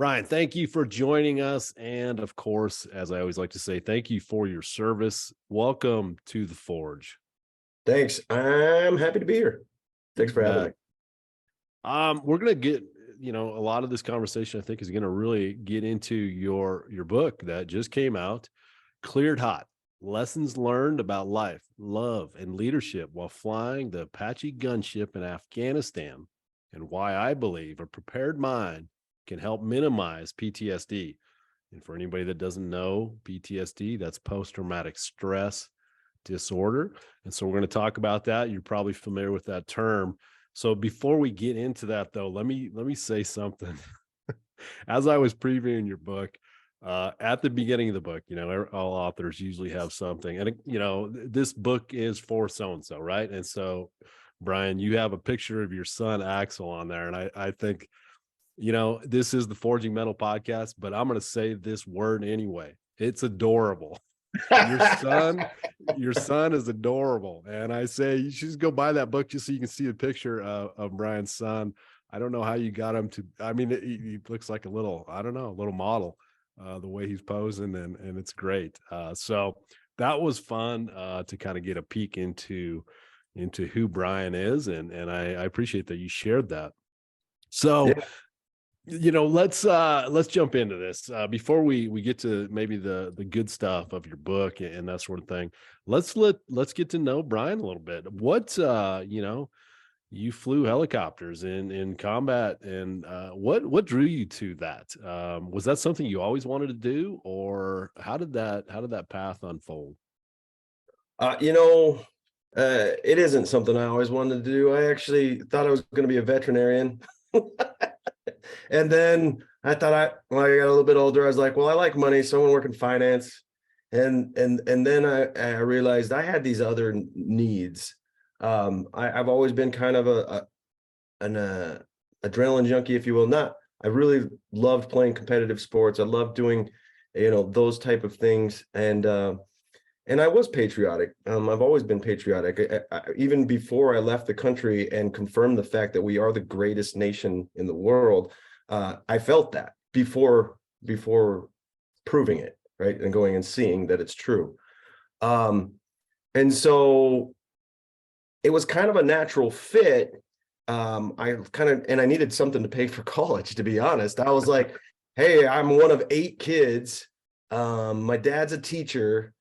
Ryan, thank you for joining us. And of course, as I always like to say, thank you for your service. Welcome to the Forge. Thanks. I'm happy to be here. Thanks for having me. We're gonna get, a lot of this conversation, I think, is gonna really get into your book that just came out, Cleared Hot: Lessons Learned About Life, Love, and Leadership While Flying the Apache Gunship in Afghanistan, and why I believe a prepared mind can help minimize PTSD. And for anybody that doesn't know, PTSD, that's post-traumatic stress disorder. And so we're going to talk about that. You're probably familiar with that term. So before we get into that, though, let me say something. As I was previewing your book, at the beginning of the book, all authors usually have something, and this book is for so and so, right? And so, Brian, you have a picture of your son Axel on there, and I think, this is the Forging Mettle podcast, but I'm going to say this word anyway. It's adorable. Your son is adorable. And I say you should just go buy that book just so you can see the picture of Brian's son. I don't know how you got him to, he looks like a little model, the way he's posing, and it's great. So that was fun to kind of get a peek into who Brian is. And I appreciate that you shared that. So, yeah. Let's jump into this before we get to maybe the good stuff of your book and that sort of thing. Let's get to know Brian a little bit. What you flew helicopters in combat, and what drew you to that? Was that something you always wanted to do, or how did that path unfold? It isn't something I always wanted to do. I actually thought I was going to be a veterinarian. And then I thought when I got a little bit older, I was like, well, I like money, so I want to work in finance. And then I realized I had these other needs. I've always been kind of an adrenaline junkie, if you will. I really loved playing competitive sports. I loved doing, those type of things. And I was patriotic. I've always been patriotic. Even before I left the country and confirmed the fact that we are the greatest nation in the world, I felt that before proving it, right, and going and seeing that it's true. And so it was kind of a natural fit. I needed something to pay for college, to be honest. I was like, hey, I'm one of 8 kids. My dad's a teacher.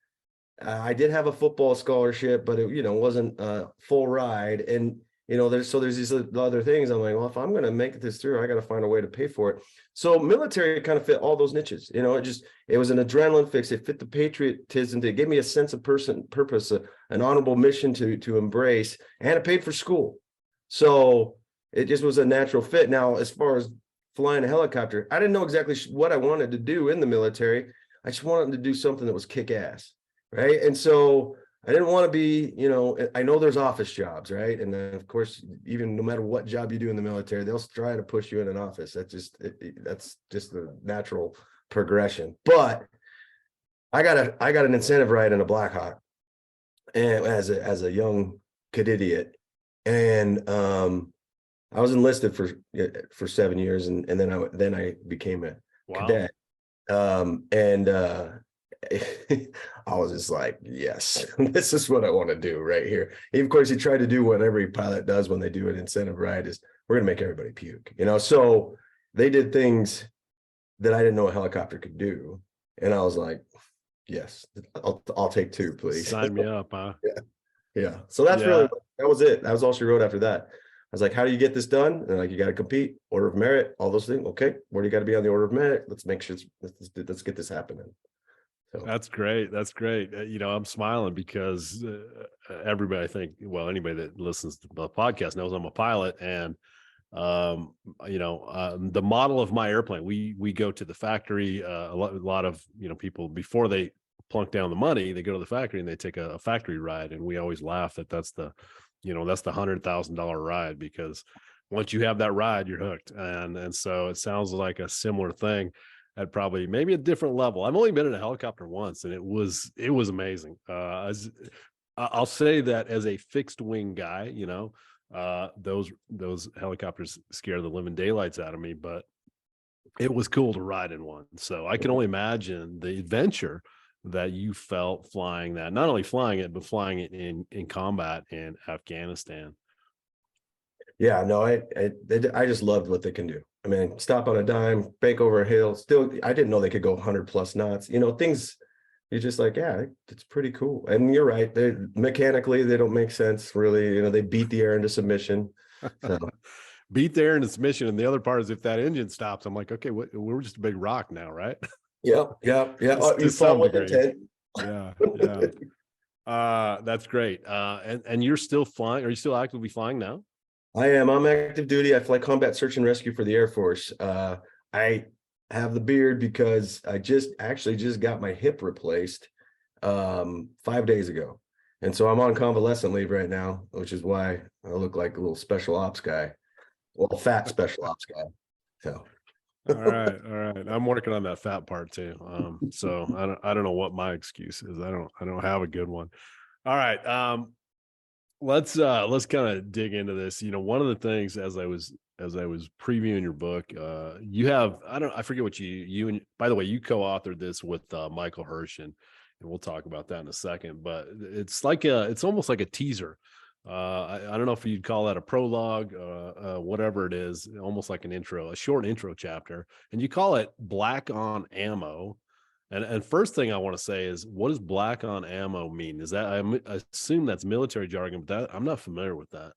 I did have a football scholarship, but it, wasn't a full ride. And, there's these other things. I'm like, well, if I'm going to make this through, I got to find a way to pay for it. So military kind of fit all those niches. It was an adrenaline fix. It fit the patriotism. It gave me a sense of purpose, an honorable mission to embrace, and it paid for school. So it just was a natural fit. Now, as far as flying a helicopter, I didn't know exactly what I wanted to do in the military. I just wanted to do something that was kick ass. Right. And so I didn't want to be, I know there's office jobs, right? And then, of course, even no matter what job you do in the military, they'll try to push you in an office. That's just the natural progression. But I got an incentive ride in a Black Hawk, and as a young cadet, and I was enlisted for 7 years, and then I became a cadet, I was just like, yes, this is what I want to do right here. Of course, he tried to do what every pilot does when they do an incentive ride, is we're going to make everybody puke, So they did things that I didn't know a helicopter could do. And I was like, yes, I'll take 2, please. Sign me up, huh? Yeah. So that was it. That was all she wrote after that. I was like, how do you get this done? And like, you got to compete, order of merit, all those things. Okay, where do you got to be on the order of merit? Let's make sure let's get this happening. So. That's great. I'm smiling because everybody, I think, anybody that listens to the podcast knows I'm a pilot, and the model of my airplane, we go to the factory. A lot of people, before they plunk down the money, they go to the factory and they take a factory ride, and we always laugh that's the $100,000 ride, because once you have that ride, you're hooked. And so it sounds like a similar thing at probably maybe a different level. I've only been in a helicopter once, and it was amazing. I'll say that as a fixed wing guy, those helicopters scare the living daylights out of me. But it was cool to ride in one. So I can only imagine the adventure that you felt flying that, not only flying it, but flying it in combat in Afghanistan. Yeah, no, I just loved what they can do. I mean, stop on a dime, bank over a hill. Still, I didn't know they could go 100 plus knots. You know, things you're just like, yeah, it's pretty cool. And you're right, they mechanically they don't make sense really. You know, they beat the air into submission. So Beat there in its mission. And the other part is if that engine stops, I'm like, okay, we're just a big rock now, right? yeah. To You fall some with degree. intent. Yeah, yeah. That's great. And you're still flying. Are you still actively flying now? I am. I'm active duty. I fly combat search and rescue for the Air Force. I have the beard because I just got my hip replaced 5 days ago. And so I'm on convalescent leave right now, which is why I look like a little special ops guy. Well, fat special ops guy. So All right, all right. I'm working on that fat part too. So I don't know what my excuse is. I don't have a good one. All right. Let's kind of dig into this. You know, one of the things as I was previewing your book, you have I forget what you and by the way, you co-authored this with Michael Hirsch, and we'll talk about that in a second, but it's almost like a teaser. I don't know if you'd call that a prologue, whatever it is, almost like an intro, a short intro chapter, and you call it Black on Ammo. And first thing I want to say is, what does black on ammo mean? Is that I assume that's military jargon, but that I'm not familiar with that.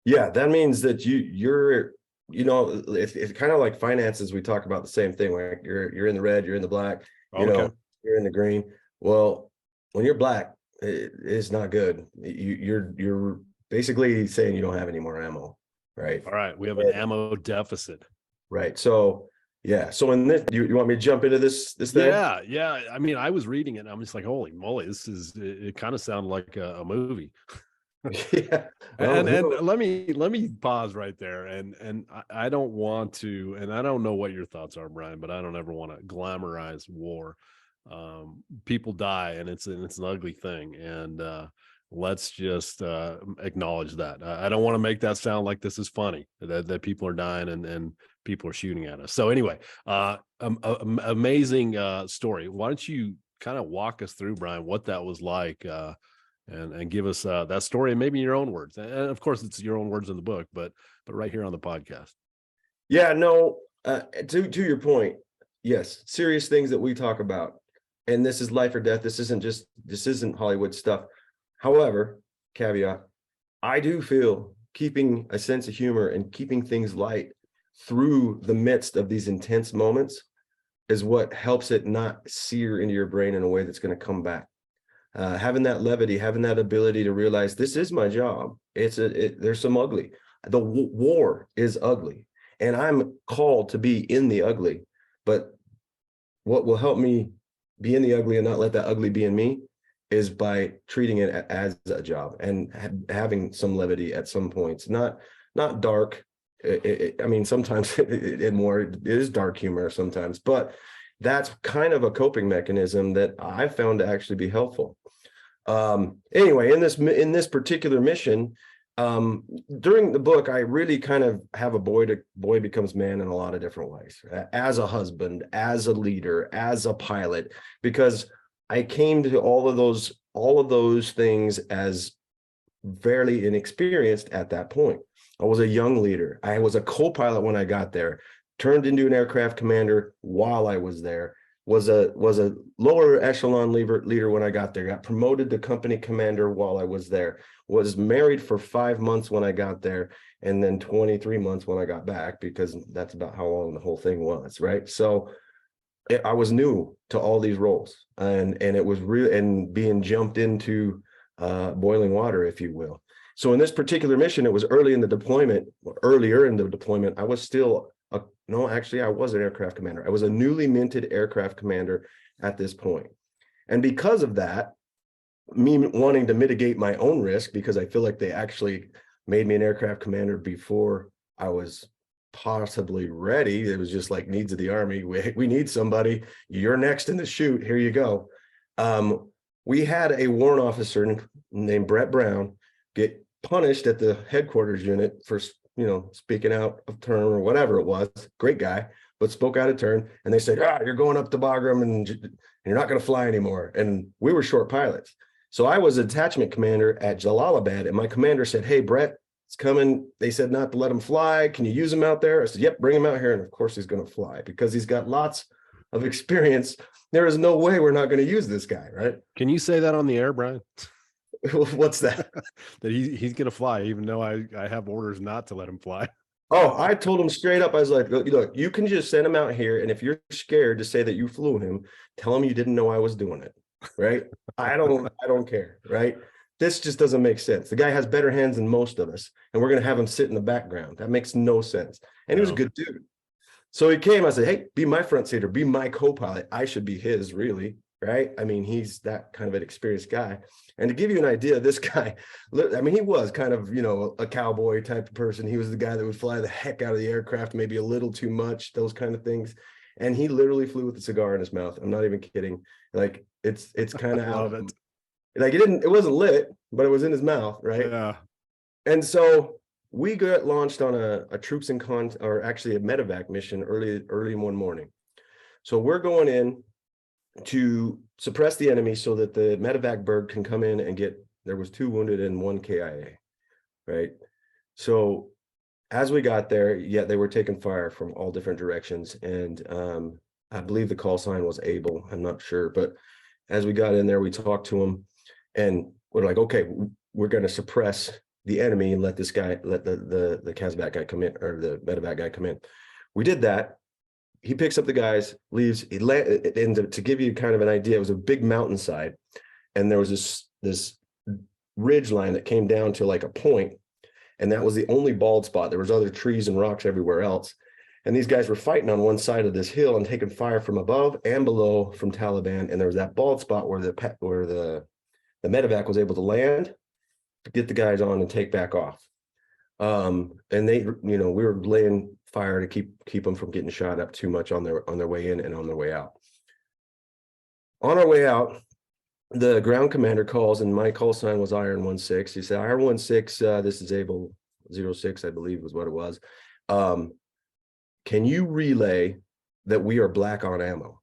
yeah, that means that you're you know, it's kind of like finances. We talk about the same thing. Like you're in the red, you're in the black, you Okay. know, you're in the green. Well, when you're black, it's not good. You're basically saying you don't have any more ammo, right? All right. We have an ammo deficit. Right. So yeah. So in this, you want me to jump into this thing? Yeah, yeah. I mean, I was reading it and I'm just like, holy moly, it kind of sounded like a movie. Yeah. Well, And let me pause right there. And I don't want to, and I don't know what your thoughts are, Brian, but I don't ever want to glamorize war. People die, and it's an ugly thing. And let's just acknowledge that. I don't want to make that sound like this is funny, that people are dying and people are shooting at us. So anyway, amazing story. Why don't you kind of walk us through, Brian, what that was like? And give us that story, and maybe in your own words. And of course, it's your own words in the book, but right here on the podcast. yeah. No. To your point, yes, serious things that we talk about, and this is life or death. This isn't Hollywood stuff. However, caveat, I do feel keeping a sense of humor and keeping things light through the midst of these intense moments is what helps it not sear into your brain in a way that's going to come back. Having that levity, having that ability to realize this is my job. There's some ugly. The war is ugly, and I'm called to be in the ugly. But what will help me be in the ugly and not let that ugly be in me is by treating it as a job and having some levity at some points. Not dark. I mean, sometimes it is dark humor sometimes, but that's kind of a coping mechanism that I found to actually be helpful. Anyway, in this particular mission, during the book, I really kind of have a boy becomes man in a lot of different ways, as a husband, as a leader, as a pilot, because I came to all of those things as fairly inexperienced at that point. I was a young leader. I was a co-pilot when I got there, turned into an aircraft commander while I was there, was a lower echelon leader when I got there, got promoted to company commander while I was there, was married for 5 months when I got there, and then 23 months when I got back, because that's about how long the whole thing was, right? So I was new to all these roles, and it was real, and being jumped into boiling water, if you will. So in this particular mission, it was earlier in the deployment. I was still no, actually, I was an aircraft commander. I was a newly minted aircraft commander at this point. And because of that, me wanting to mitigate my own risk, because I feel like they actually made me an aircraft commander before I was possibly ready. It was just like needs of the Army. We need somebody. You're next in the chute. Here you go. We had a warrant officer named Brett Brown get punished at the headquarters unit for speaking out of turn or whatever it was. Great guy. but spoke out of turn. And they said, you're going up to Bagram and you're not going to fly anymore. And we were short pilots. So I was a detachment commander at Jalalabad, and my commander said, hey, Brett, it's coming. They said not to let him fly. Can you use him out there? I said, yep, bring him out here. And of course he's going to fly because he's got lots of experience. There is no way we're not going to use this guy, right? Can you say that on the air, Brian? What's that? That he's going to fly, even though I have orders not to let him fly. Oh, I told him straight up. I was like, look, you can just send him out here. And if you're scared to say that you flew him, tell him you didn't know I was doing it. Right. I don't care. Right. This just doesn't make sense. The guy has better hands than most of us, and we're going to have him sit in the background. That makes no sense. And he was a good dude. So he came, I said, hey, be my front seater, be my co-pilot. I should be his, really. Right. I mean, he's that kind of an experienced guy. And to give you an idea, this guy, I mean, he was kind of, a cowboy type of person. He was the guy that would fly the heck out of the aircraft, maybe a little too much, those kind of things. And he literally flew with a cigar in his mouth. I'm not even kidding. Like it's kind of out of it. Like it wasn't lit, but it was in his mouth. Right. Yeah. And so we got launched on a troops in or actually a medevac mission early one morning. So we're going in to suppress the enemy so that the medevac bird can come in and there was 2 wounded and 1 KIA, right? So as we got there, they were taking fire from all different directions. And I believe the call sign was Able, I'm not sure. But as we got in there, we talked to them and we're like, okay, we're going to suppress the enemy and let the Kazbak guy come in, or the medevac guy come in. We did that. He picks up the guys, leaves. And to give you kind of an idea, it was a big mountainside, and there was this ridge line that came down to like a point, and that was the only bald spot. There was other trees and rocks everywhere else, and these guys were fighting on one side of this hill and taking fire from above and below from Taliban. And there was that bald spot where the medevac was able to land, to get the guys on and take back off. And they, we were laying fire to keep them from getting shot up too much on their way in and on their way out. On our way out, the ground commander calls, and my call sign was Iron 16. He said, Iron 16, this is Able 06, I believe was what it was. Can you relay that we are black on ammo?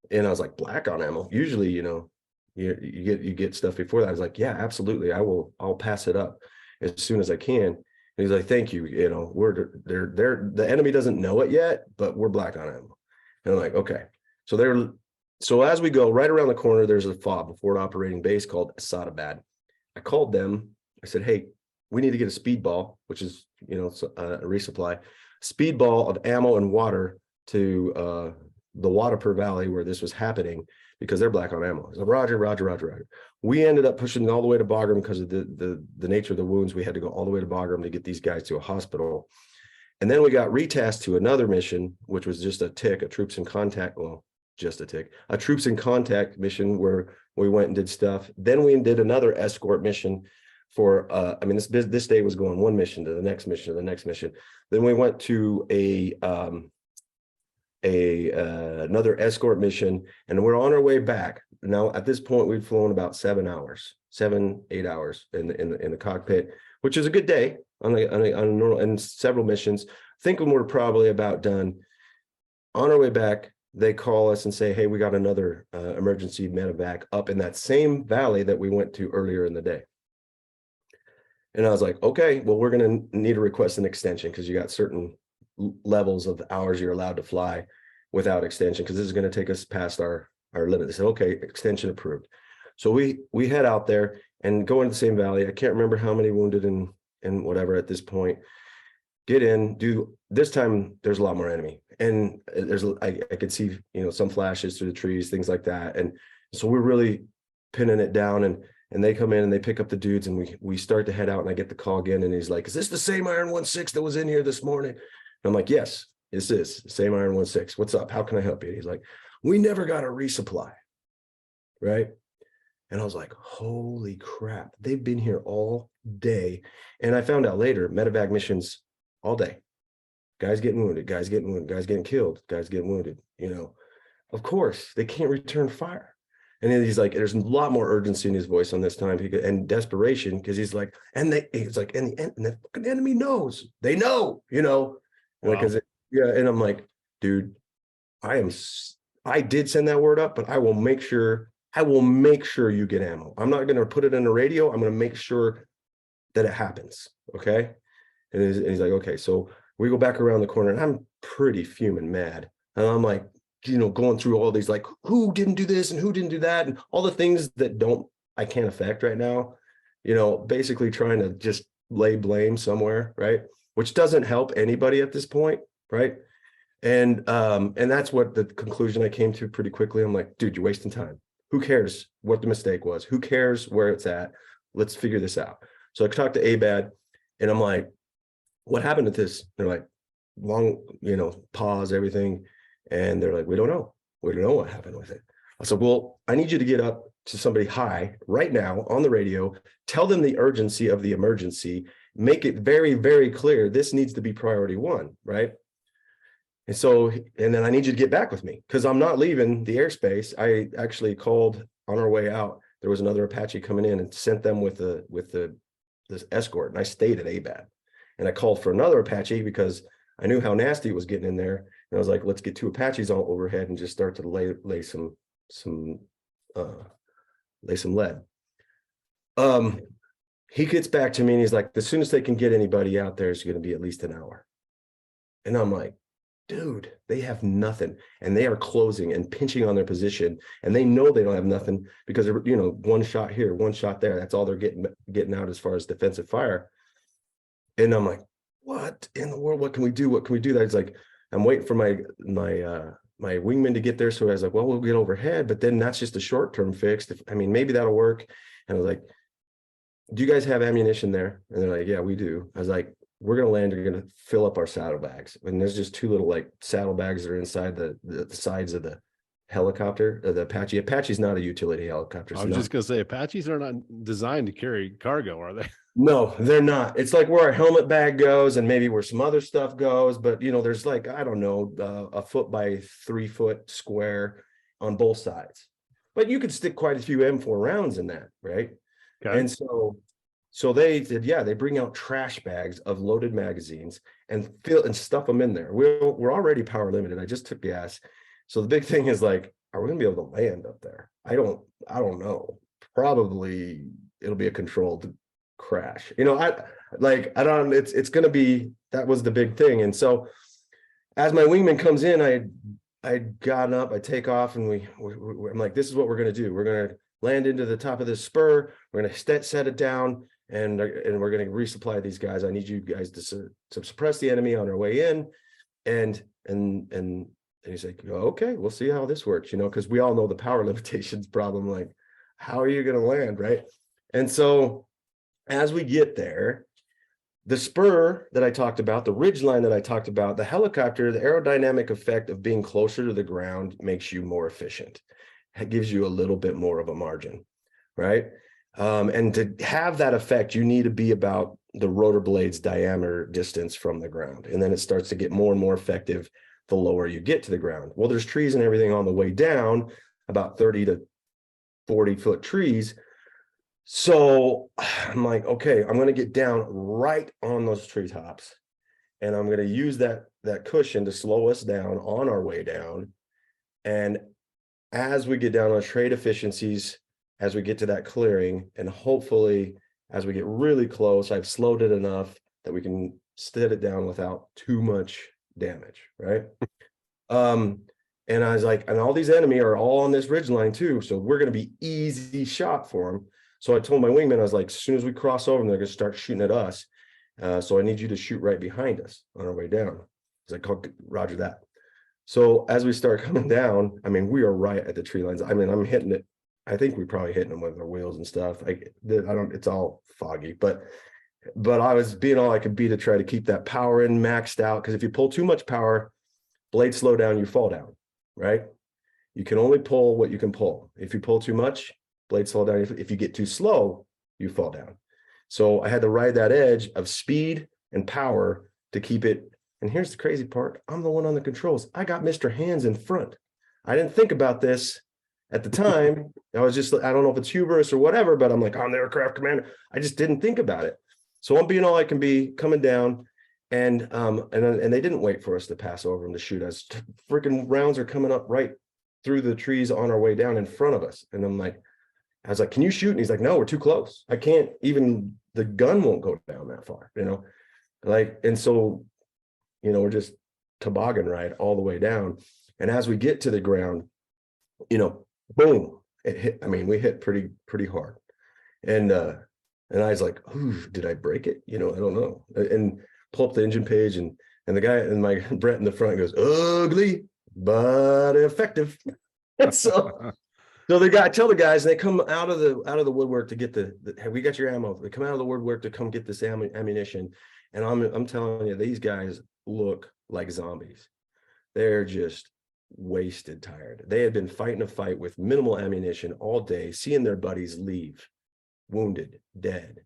And I was like, black on ammo? Usually, you get stuff before that. I was like, yeah, absolutely. I'll pass it up as soon as I can. And he's like, thank you. The enemy doesn't know it yet, but we're black on ammo. And I'm like, okay. So as we go right around the corner, there's a FOB, a forward operating base called Asadabad. I called them. I said, hey, we need to get a speedball, which is, a resupply, speedball of ammo and water to the Wadapur Valley where this was happening, because they're black on ammo. So Roger. We ended up pushing all the way to Bagram because of the nature of the wounds. We had to go all the way to Bagram to get these guys to a hospital. And then we got retasked to another mission, which was just a troops in contact. Well, just a troops in contact mission where we went and did stuff. Then we did another escort mission for, this day was going one mission to the next mission to the next mission. Then we went to another escort mission, and we're on our way back. Now, at this point, we'd flown about 8 hours in the cockpit, which is a good day on a normal, and several missions. I think when we're probably about done, on our way back, they call us and say, hey, we got another emergency medevac up in that same valley that we went to earlier in the day. And I was like, okay, well, we're going to need to request an extension because you got certain levels of hours you're allowed to fly without extension, because this is going to take us past our limit. They said, okay, extension approved. So we head out there and go into the same valley. I can't remember how many wounded and whatever at this point. Get in, this time there's a lot more enemy. And I could see, some flashes through the trees, things like that. And so we're really pinning it down, and they come in and they pick up the dudes, and we start to head out, and I get the call again, and he's like, is this the same Iron 16 that was in here this morning? And I'm like, yes, this is the same Iron 16. What's up? How can I help you? He's like, we never got a resupply. Right. And I was like, holy crap, they've been here all day. And I found out later, medevac missions all day. Guys getting wounded, guys getting killed, guys getting wounded. Of course, they can't return fire. And then he's like, there's a lot more urgency in his voice on this time, and desperation, because he's like, and the fucking enemy knows. They know, Wow. because and I'm like, dude, I did send that word up, but I will make sure you get ammo. I'm not going to put it in the radio. I'm going to make sure that it happens. Okay. And he's like, okay. So we go back around the corner and I'm pretty fuming mad. And I'm like, going through all these, like, who didn't do this and who didn't do that, and all the things that I can't affect right now, basically trying to just lay blame somewhere, right? Which doesn't help anybody at this point, right? And that's what the conclusion I came to pretty quickly. I'm like, dude, you're wasting time. Who cares what the mistake was? Who cares where it's at? Let's figure this out. So I talked to ABAD and I'm like, what happened with this? They're like, long, pause, everything. And they're like, we don't know. We don't know what happened with it. I said, well, I need you to get up to somebody high right now on the radio, tell them the urgency of the emergency, make it very, very clear. This needs to be priority one, right? And then I need you to get back with me because I'm not leaving the airspace. I actually called on our way out. There was another Apache coming in and sent them with this escort. And I stayed at ABAD. And I called for another Apache because I knew how nasty it was getting in there. And I was like, let's get 2 Apaches all overhead and just start to lay some lead. He gets back to me and he's like, as soon as they can get anybody out there, it's going to be at least an hour. And I'm like, dude, they have nothing. And they are closing and pinching on their position. And they know they don't have nothing because, one shot here, one shot there. That's all they're getting out as far as defensive fire. And I'm like, what in the world? What can we do? What can we do? That's like, I'm waiting for my wingman to get there. So I was like, well, we'll get overhead, but then that's just a short-term fix. Maybe that'll work. And I was like, do you guys have ammunition there? And they're like, yeah, we do. I was like, we're going to land, you're going to fill up our saddlebags. And there's just 2 little saddlebags that are inside the sides of the helicopter, the Apache. Apache's not a utility helicopter. I was just going to say, Apaches are not designed to carry cargo, are they? No, they're not. It's like where our helmet bag goes and maybe where some other stuff goes. But, there's I don't know, a 1 by 3 foot square on both sides. But you could stick quite a few M4 rounds in that, right? Okay. And so they did, they bring out trash bags of loaded magazines and fill and stuff them in there. We're already power limited. I just took gas. So the big thing is are we gonna be able to land up there? I don't know. Probably it'll be a controlled crash. I don't, it's gonna be, that was the big thing. And so as my wingman comes in, I got up, I take off, and I'm like, this is what we're gonna do. We're gonna land into the top of this spur. We're gonna set it down, and we're gonna resupply these guys. I need you guys to suppress the enemy on our way in. And he's like, okay, we'll see how this works, because we all know the power limitations problem. Like, how are you gonna land, right? And so as we get there, the spur that I talked about, the ridge line that I talked about, the helicopter, the aerodynamic effect of being closer to the ground makes you more efficient. It gives you a little bit more of a margin, right? And to have that effect, you need to be about the rotor blade's diameter distance from the ground. And then it starts to get more and more effective the lower you get to the ground. Well, there's trees and everything on the way down, about 30 to 40 foot trees. So I'm like, okay, I'm going to get down right on those treetops, and I'm going to use that cushion to slow us down on our way down. And as we get down on trade efficiencies, as we get to that clearing, and hopefully as we get really close, I've slowed it enough that we can set it down without too much damage, right? And I was like, and all these enemy are all on this ridge line too, so we're going to be easy shot for them. So I told my wingman, I was like, as soon as we cross over, they're going to start shooting at us. So I need you to shoot right behind us on our way down. He's like, oh, roger that. So as we start coming down, we are right at the tree lines. I'm hitting it. I think we probably hitting them with our wheels and stuff. It's all foggy, but I was being all I could be to try to keep that power in maxed out. Because if you pull too much power, blades slow down, you fall down, right? You can only pull what you can pull. If you pull too much, blades slow down. If you get too slow, you fall down. So I had to ride that edge of speed and power to keep it. And here's the crazy part. I'm the one on the controls. I got Mr. Hands in front. I didn't think about this at the time. I was just, I don't know if it's hubris or whatever, but I'm like, I'm the aircraft commander. I just didn't think about it. So I'm being all I can be coming down. And they didn't wait for us to pass over them to shoot us. Freaking rounds are coming up right through the trees on our way down in front of us. And I was like, can you shoot? And he's like, no, we're too close. I can't even, the gun won't go down that far, and so, we're just toboggan ride all the way down. And as we get to the ground, boom, it hit. I mean, we hit pretty hard. And I was like, ooh, did I break it? I don't know. And pull up the engine page, and the guy and my Brett in the front goes, ugly, but effective. And so the guy, tell the guys, and they come out of the woodwork to get hey, we got your ammo. They come out of the woodwork to come get this ammunition. And I'm telling you, these guys look like zombies. They're just wasted, tired. They had been fighting a fight with minimal ammunition all day, seeing their buddies leave, wounded, dead,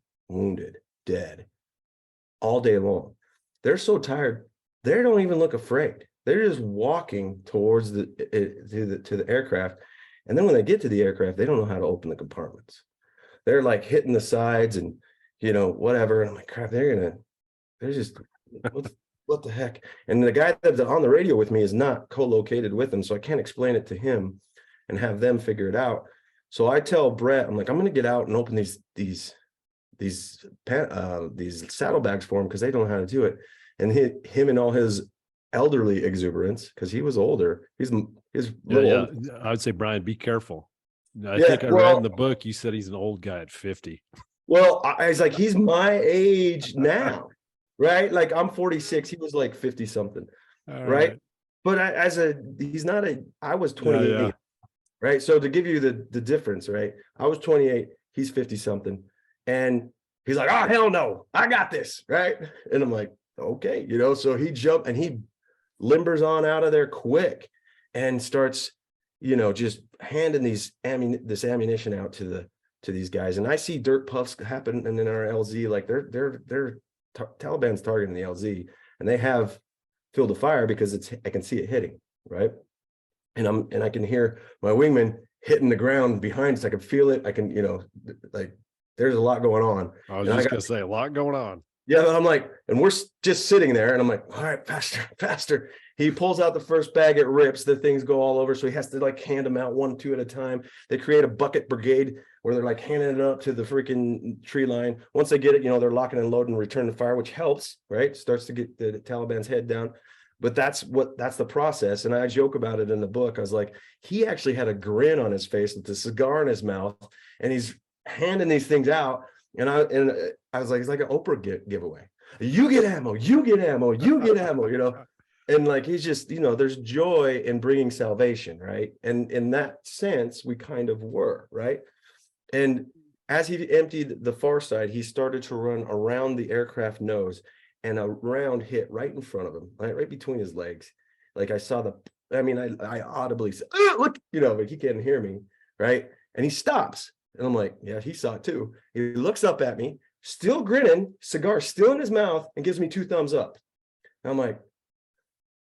all day long. They're so tired, they don't even look afraid. They're just walking towards to the aircraft. And then when they get to the aircraft, they don't know how to open the compartments. They're like hitting the sides and, whatever. And I'm like, crap, they're just, what the heck? And the guy that's on the radio with me is not co-located with them. So I can't explain it to him and have them figure it out. So I tell Brett, I'm like, I'm going to get out and open these saddlebags for him because they don't know how to do it. And him and all his elderly exuberance, because he was older. He's yeah. I would say, Brian, be careful. I think I read in the book you said he's an old guy at 50. Well, I was like, he's my age now, right? Like I'm 46. He was like 50 something, right? But I was 28, yeah. Right? So to give you the difference, right? I was 28. He's 50 something, and he's like, oh hell no, I got this, right? And I'm like, okay, so he jumped and he limbers on out of there quick and starts, just handing this ammunition out to these guys. And I see dirt puffs happen in our LZ, like they're Taliban's targeting the LZ, and they have field of fire because I can see it hitting, right? And I can hear my wingman hitting the ground behind us. I can feel it. I can, like there's a lot going on. I was just gonna say a lot going on. Yeah, I'm like, and we're just sitting there, and I'm like, all right, faster. He pulls out the first bag, it rips, the things go all over. So he has to like hand them out 1, 2 at a time. They create a bucket brigade where they're like handing it up to the freaking tree line. Once they get it, they're locking and loading and returning fire, which helps, right? Starts to get the Taliban's head down. But that's the process. And I joke about it in the book. I was like, he actually had a grin on his face with the cigar in his mouth, and he's handing these things out. And I was like, it's like an Oprah giveaway. You get ammo, you get ammo, you get ammo, And like, he's just, there's joy in bringing salvation, right? And in that sense, we kind of were, right? And as he emptied the far side, he started to run around the aircraft nose, and a round hit right in front of him, right between his legs. Like I saw I audibly said, oh, look, but he can't hear me, right? And he stops. And I'm like, yeah, he saw it too. He looks up at me, still grinning, cigar still in his mouth, and gives me 2 thumbs up. And I'm like,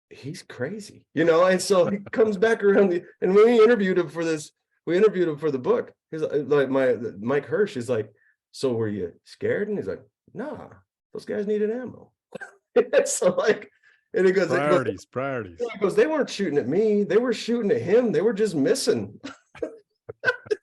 he's crazy, And so he comes back around, and when we interviewed him for the book. He's like, Mike Hirsch is like, so were you scared? And he's like, nah, those guys needed ammo. So like, and he goes, priorities. He goes, they weren't shooting at me, they were shooting at him. They were just missing.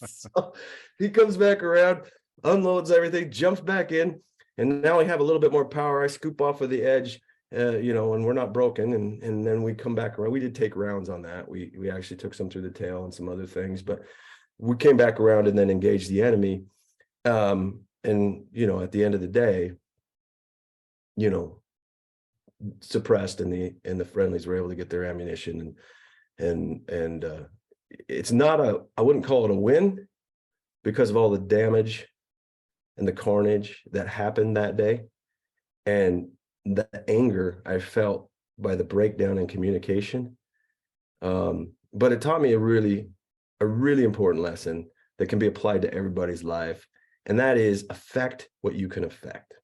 So he comes back around, unloads everything, jumps back in, and now we have a little bit more power. I scoop off of the edge, and we're not broken, and then we come back around. We did take rounds on that. We actually took some through the tail and some other things, but we came back around and then engaged the enemy. And at the end of the day, suppressed, and the friendlies were able to get their ammunition, and it's not I wouldn't call it a win because of all the damage and the carnage that happened that day, and the anger I felt by the breakdown in communication. But it taught me a really important lesson that can be applied to everybody's life, and that is affect what you can affect,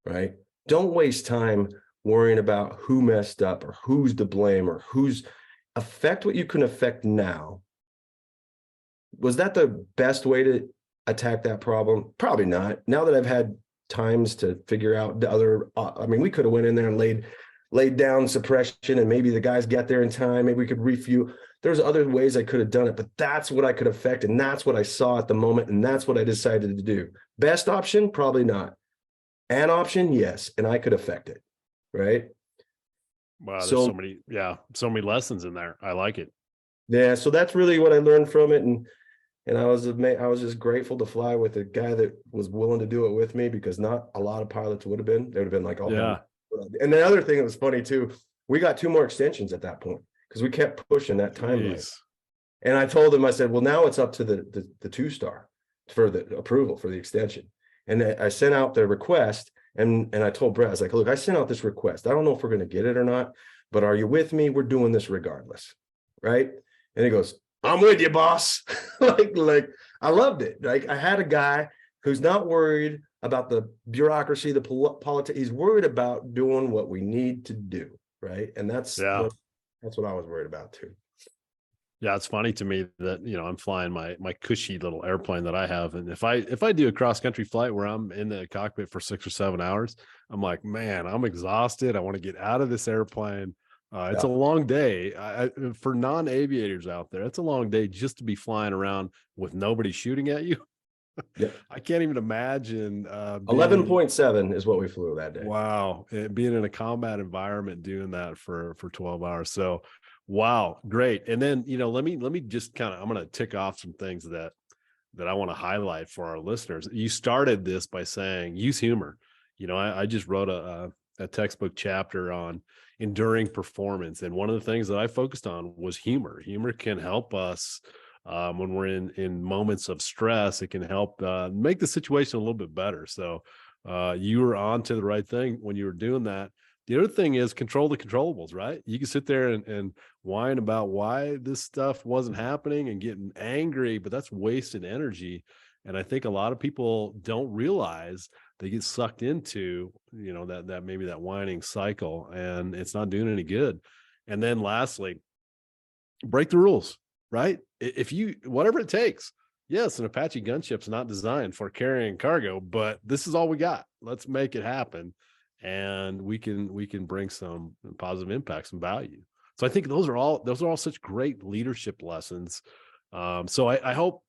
right? Don't waste time worrying about who messed up or who's to blame or affect what you can affect now. Was that the best way to attack that problem? Probably not. Now that I've had times to figure out the other. I mean, we could have went in there and laid down suppression, and maybe the guys get there in time. Maybe we could refuel. There's other ways I could have done it, but that's what I could affect, and that's what I saw at the moment, and that's what I decided to do. Best option, probably not. An option, yes, and I could affect it, right? Wow, there's So so many lessons in there. I like it. yeah, so that's really what I learned from it, and I was just grateful to fly with a guy that was willing to do it with me, because not a lot of pilots would have been. They would have been like, oh, Yeah. and the other thing that was funny too, we got 2 more extensions at that point because we kept pushing that timeline. Jeez. And I told him, I said, well, now it's up to the 2-star for the approval for the extension. And I sent out the request, and I told Brett, I was like, look, I sent out this request. I don't know if we're going to get it or not, but are you with me? We're doing this regardless, right? And he goes, I'm with you, boss. like I loved it. Like, I had a guy who's not worried about the bureaucracy, the politics. He's worried about doing what we need to do, right? And that's what I was worried about too. Yeah, it's funny to me that, I'm flying my cushy little airplane that I have, and if I do a cross country flight where I'm in the cockpit for 6 or 7 hours, I'm like, man, I'm exhausted. I want to get out of this airplane. It's a long day. For non-aviators out there, it's a long day just to be flying around with nobody shooting at you. Yeah. I can't even imagine. 11.7 is what we flew that day. Wow, being in a combat environment doing that for 12 hours. So, wow, great. And then let me just I'm going to tick off some things that I want to highlight for our listeners. You started this by saying use humor. I just wrote a textbook chapter on enduring performance, and one of the things that I focused on was humor. Humor can help us when we're in moments of stress. It can help make the situation a little bit better. So you were on to the right thing when you were doing that. The other thing is control the controllables, right? You can sit there and whine about why this stuff wasn't happening and getting angry, but that's wasted energy. And I think a lot of people don't realize they get sucked into, that maybe that whining cycle, and it's not doing any good. And then lastly, break the rules, right? If you, whatever it takes. Yes, an Apache gunship's not designed for carrying cargo, but this is all we got. Let's make it happen. And we can bring some positive impact, some value. So I think those are all such great leadership lessons. So I hope,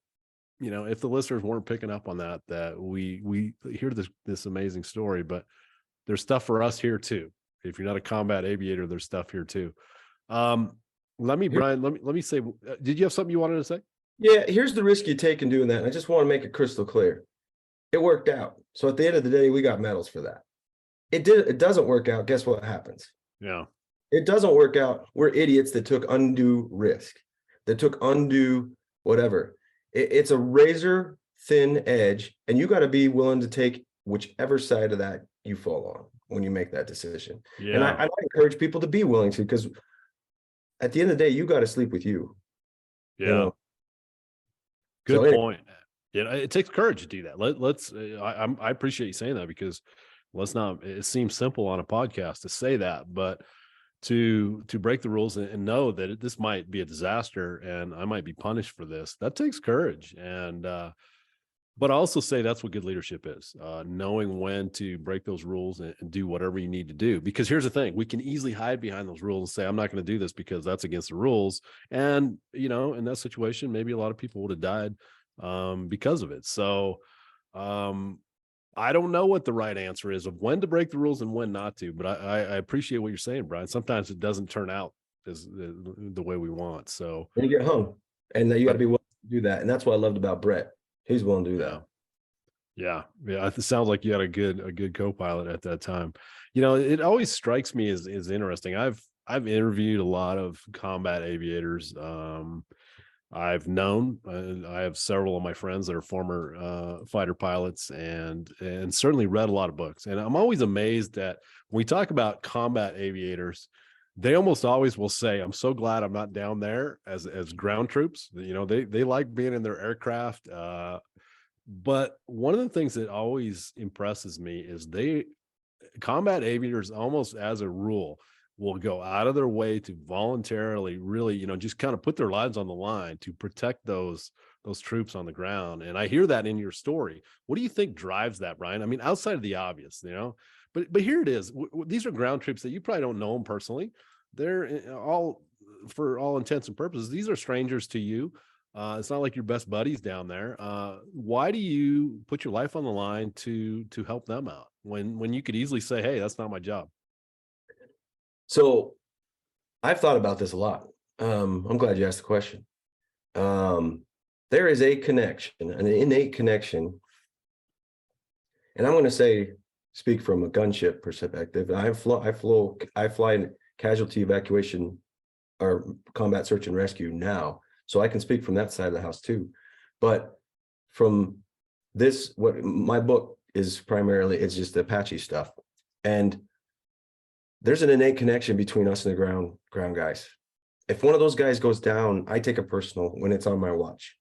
if the listeners weren't picking up on that we hear this amazing story, but there's stuff for us here too. If you're not a combat aviator, there's stuff here too. Brian, let me say, did you have something you wanted to say? Yeah, here's the risk you take in doing that. I just want to make it crystal clear. It worked out. So at the end of the day, we got medals for that. It doesn't work out. Guess what happens? Yeah. It doesn't work out. We're idiots that took undue risk, that took undue whatever. It's a razor thin edge, and you got to be willing to take whichever side of that you fall on when you make that decision. Yeah. And I encourage people to be willing to, because at the end of the day, you got to sleep with you. Yeah. Good point. Yeah, it takes courage to do that. Let's. I appreciate you saying that, because let's not. It seems simple on a podcast to say that, but to break the rules and know that this might be a disaster and I might be punished for this, that takes courage. And but I also say that's what good leadership is, knowing when to break those rules and do whatever you need to do. Because here's the thing: we can easily hide behind those rules and say, I'm not going to do this because that's against the rules. And in that situation, maybe a lot of people would have died because of it. So I don't know what the right answer is of when to break the rules and when not to, but I appreciate what you're saying, Brian. Sometimes it doesn't turn out as the way we want. So you get hung, and you got to be willing to do that. And that's what I loved about Brett. He's willing to do that. Yeah. It sounds like you had a good co-pilot at that time. It always strikes me as interesting. I've interviewed a lot of combat aviators. I've known, I have several of my friends that are former fighter pilots, and certainly read a lot of books. And I'm always amazed that when we talk about combat aviators, they almost always will say, I'm so glad I'm not down there as ground troops. They like being in their aircraft. But one of the things that always impresses me is combat aviators, almost as a rule, will go out of their way to voluntarily really, just kind of put their lives on the line to protect those those troops on the ground. And I hear that in your story. What do you think drives that, Brian? I mean, outside of the obvious, but here it is. These are ground troops that you probably don't know them personally. They're all, for all intents and purposes, these are strangers to you. It's not like your best buddies down there. Why do you put your life on the line to help them out when you could easily say, "Hey, that's not my job"? So I've thought about this a lot. I'm glad you asked the question. There is a connection, an innate connection, and I'm going to say, speak from a gunship perspective. I fly in casualty evacuation or combat search and rescue now, so I can speak from that side of the house too. But from this, what my book is primarily, it's just Apache stuff, and there's an innate connection between us and the ground guys. If one of those guys goes down, I take it personal when it's on my watch.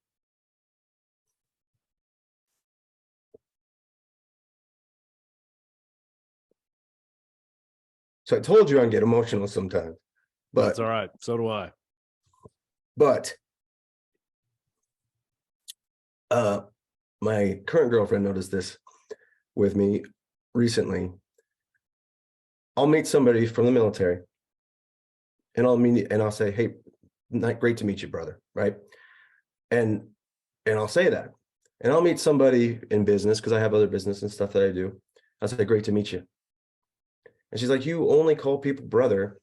So I told you I get emotional sometimes, but That's all right. So do I. But my current girlfriend noticed this with me recently. I'll meet somebody from the military, and I'll say, "Hey, great to meet you, brother," right? And I'll say that, and I'll meet somebody in business because I have other business and stuff that I do. I'll say, "Great to meet you," and she's like, "You only call people brother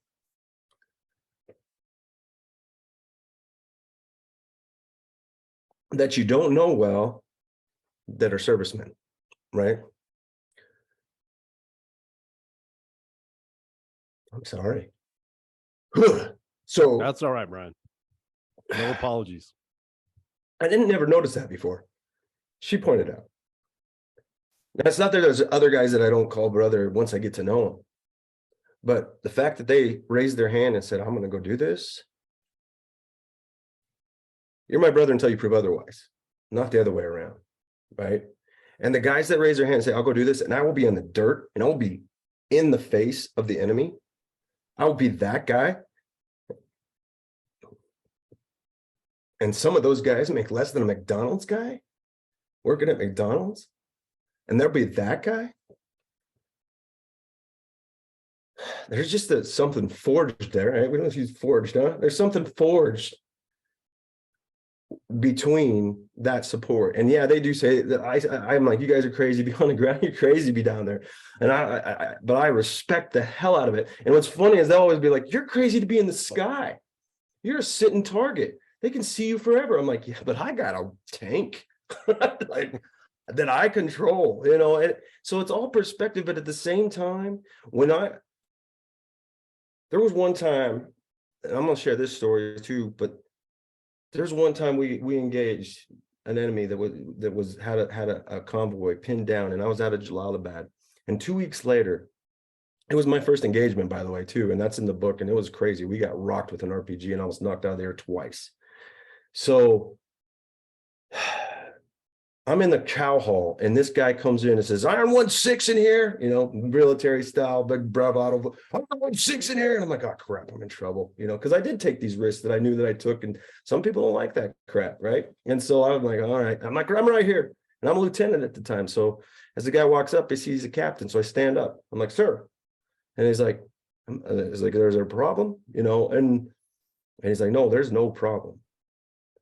that you don't know well that are servicemen, right?" I'm sorry. So That's all right, Brian. No apologies. I didn't never notice that before. She pointed out. Now, it's not that there's other guys that I don't call brother once I get to know them, but the fact that they raised their hand and said, "I'm going to go do this," you're my brother until you prove otherwise, not the other way around, right? And the guys that raise their hand and say, "I'll go do this," and I will be in the dirt and I will be in the face of the enemy. I will be that guy. And some of those guys make less than a McDonald's guy working at McDonald's, and there'll be that guy. There's just something forged there, right? We don't use forged, huh? There's something forged between that support. And yeah, they do say that I'm like, "You guys are crazy, be on the ground, you're crazy, be down there." And but I respect the hell out of it. And what's funny is they'll always be like, "You're crazy to be in the sky. You're a sitting target. They can see you forever." I'm like, "Yeah, but I got a tank like that I control, And so it's all perspective. But at the same time, there was one time, and I'm gonna share this story too, but there's one time we engaged an enemy that had a convoy pinned down, and I was out of Jalalabad. And 2 weeks later, it was my first engagement, by the way, too, and that's in the book. And it was crazy. We got rocked with an RPG and almost knocked out of there twice. So I'm in the chow hall, and this guy comes in and says, "Iron 1-6 in here," military style, big bravado. "Iron 1-6 in here," and I'm like, "Oh crap, I'm in trouble," because I did take these risks that I knew that I took, and some people don't like that crap, right? And so I'm like, "All right," I'm like, "I'm right here," and I'm a lieutenant at the time. So as the guy walks up, I see he's a captain, so I stand up. I'm like, "Sir," and he's like, "There's a problem," and he's like, "No, there's no problem."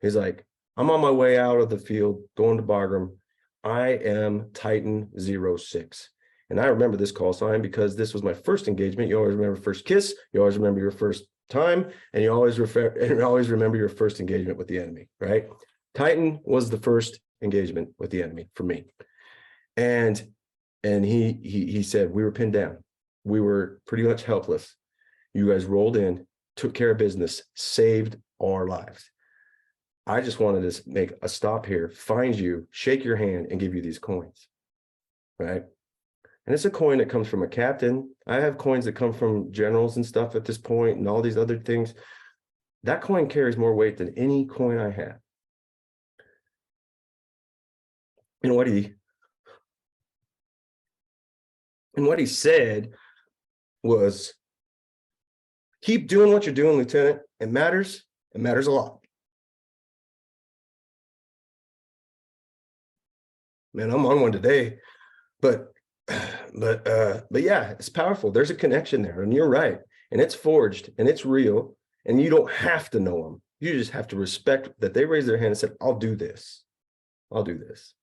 He's like, "I'm on my way out of the field, going to Bagram. I am Titan 06. And I remember this call sign because this was my first engagement. You always remember first kiss, you always remember your first time, and you always remember your first engagement with the enemy, right? Titan was the first engagement with the enemy for me. And he said, "We were pinned down. We were pretty much helpless. You guys rolled in, took care of business, saved our lives. I just wanted to make a stop here, find you, shake your hand, and give you these coins," right? And it's a coin that comes from a captain. I have coins that come from generals and stuff at this point and all these other things. That coin carries more weight than any coin I have. And what he said was, "Keep doing what you're doing, Lieutenant. It matters. It matters a lot." Man, I'm on one today, but but yeah, it's powerful. There's a connection there, and you're right. And it's forged and it's real. And you don't have to know them. You just have to respect that they raised their hand and said, I'll do this. I'll do this.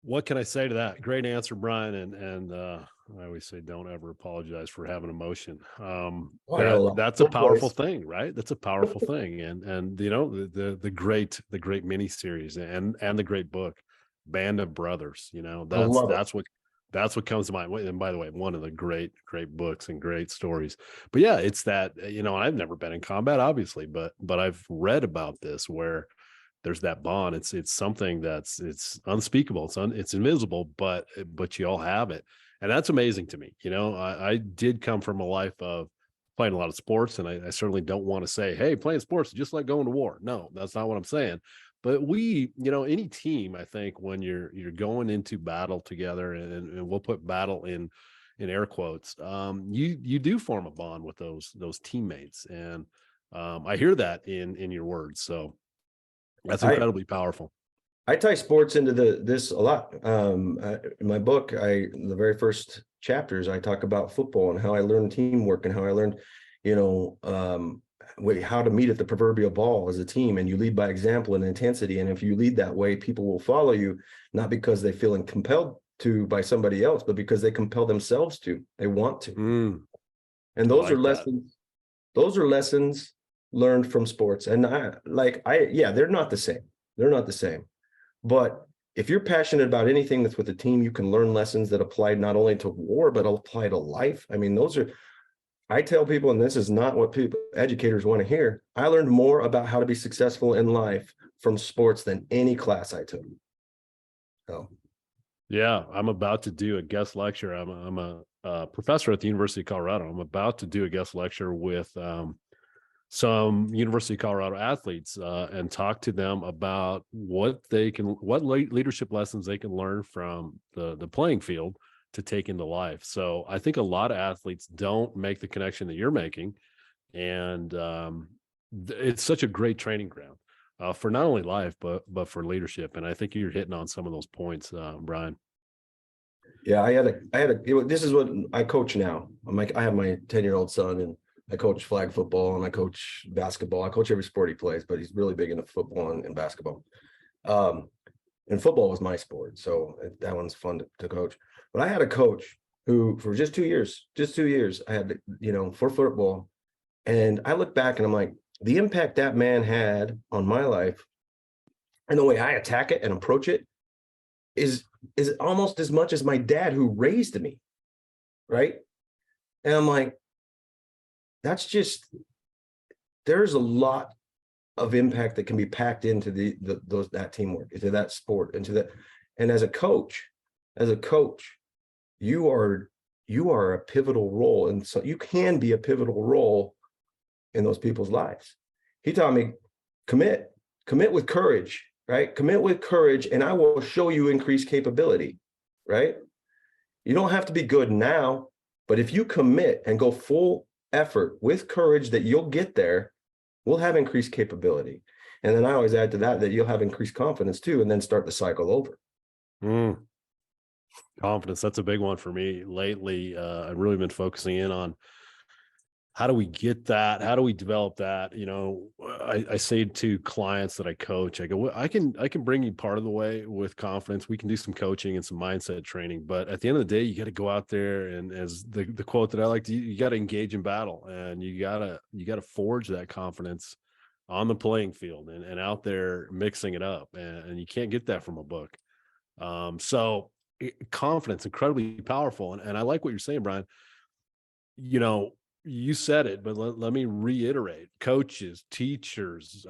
What can I say to that? Great answer, Brian. And I always say, don't ever apologize for having emotion. Oh, I got a lot. That's a Both powerful ways. thing, right? That's a powerful thing. And you know, the great mini series and the great book, Band of Brothers. You know, I love it. that's what comes to mind. And by the way, one of the great books and great stories. But yeah, it's that, you know, I've never been in combat, obviously, but I've read about this where there's that bond. It's something it's unspeakable. It's invisible, but you all have it. And that's amazing to me. You know, I did come from a life of playing a lot of sports, and I certainly don't want to say, hey, playing sports is just like going to war. No, that's not what I'm saying. But we, you know, any team, I think when you're going into battle together, and we'll put battle in air quotes, you do form a bond with those teammates. And I hear that in your words. So that's I incredibly powerful. I tie sports into this a lot. In my book, the very first chapters, I talk about football and how I learned teamwork and how I learned, you know, how to meet at the proverbial ball as a team. And you lead by example and intensity. And if you lead that way, people will follow you, not because they feel compelled to by somebody else, but because they compel themselves to. They want to. And I those are like that. lessons. Those are lessons learned from sports. And yeah, they're not the same. They're not the same. But if you're passionate about anything that's with a team, you can learn lessons that apply not only to war, but apply to life. I mean, I tell people, and this is not what educators want to hear. I learned more about how to be successful in life from sports than any class I took. So, Yeah, I'm about to do a guest lecture. I'm a professor at the University of Colorado. I'm about to do a guest lecture with some University of Colorado athletes and talk to them about what leadership lessons they can learn from the playing field to take into life. So I think a lot of athletes don't make the connection that you're making, and it's such a great training ground for not only life but for leadership. And I think you're hitting on some of those points, Brian. yeah, this is what I coach now. I have my 10-year-old son, and I coach flag football and I coach basketball. I coach every sport he plays, but he's really big into football and basketball. And football was my sport, so that one's fun to coach. But I had a coach who, for just 2 years, I had, you know, for football. And I look back and I'm like, the impact that man had on my life and the way I attack it and approach it is almost as much as my dad who raised me, right? And I'm like, there's a lot of impact that can be packed into that teamwork, into that sport, into that. And as a coach, you are a pivotal role, and so you can be a pivotal role in those people's lives. He taught me, commit with courage, right? Commit with courage, and I will show you increased capability, right? You don't have to be good now, but if you commit and go full effort with courage, that you'll get there, we'll have increased capability. And then I always add to that you'll have increased confidence too, and then start the cycle over. Confidence, that's a big one for me lately. I've really been focusing in on how do we get that? How do we develop that? You know, I say to clients that I coach, I go, well, I can bring you part of the way with confidence. We can do some coaching and some mindset training, but at the end of the day, you got to go out there, and as the quote that I like to, you got to engage in battle, and you got to forge that confidence on the playing field and out there mixing it up, and you can't get that from a book. Confidence, incredibly powerful, and I like what you're saying, Brian. You know, you said it, but let me reiterate: coaches, teachers,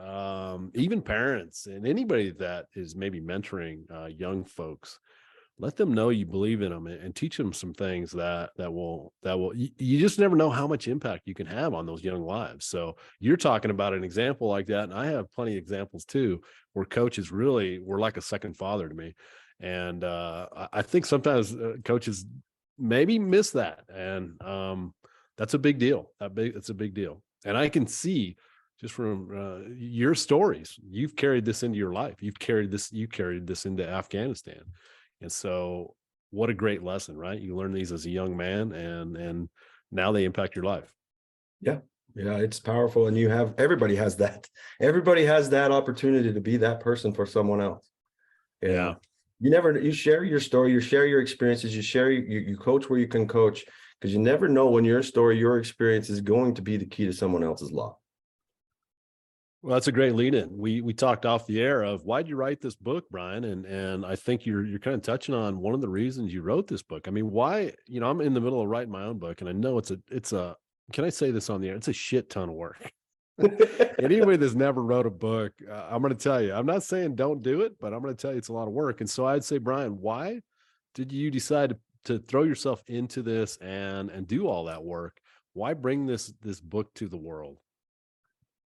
even parents, and anybody that is maybe mentoring young folks, let them know you believe in them, and teach them some things that will you just never know how much impact you can have on those young lives. So you're talking about an example like that, and I have plenty of examples too, where coaches really were like a second father to me. And I think sometimes coaches maybe miss that, and that's a big deal. It's a big deal. And I can see just from your stories. You've carried this into your life. You carried this into Afghanistan. And so what a great lesson, right? You learn these as a young man, and now they impact your life. Yeah. Yeah, it's powerful. And everybody has that. Everybody has that opportunity to be that person for someone else. Yeah. You share your story, you share your experiences, you coach where you can coach, because you never know when your story, your experience is going to be the key to someone else's law. Well, that's a great lead in. We talked off the air of why'd you write this book, Brian? And I think you're kind of touching on one of the reasons you wrote this book. I mean, why, I'm in the middle of writing my own book, and I know it's a can I say this on the air? It's a shit ton of work. Anybody that's never wrote a book, I'm going to tell you, I'm not saying don't do it, but I'm going to tell you it's a lot of work. And so I'd say, Brian, why did you decide to throw yourself into this and do all that work? Why bring this book to the world?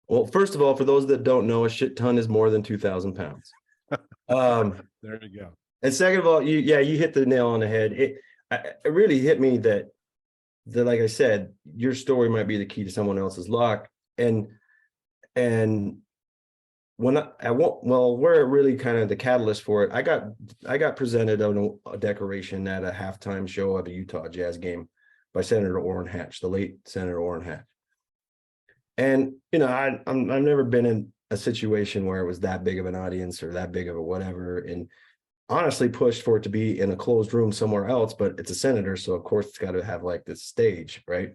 Well, first of all, for those that don't know, a shit ton is more than 2,000 pounds. There you go. And second of all, you hit the nail on the head. It really hit me that like I said, your story might be the key to someone else's luck. And when I won't, well, we're really kind of the catalyst for it. I got presented a decoration at a halftime show of a Utah Jazz game by Senator Orrin Hatch, the late Senator Orrin Hatch. And I've never been in a situation where it was that big of an audience or that big of a whatever, and honestly pushed for it to be in a closed room somewhere else, but it's a senator, so of course it's got to have like this stage, right?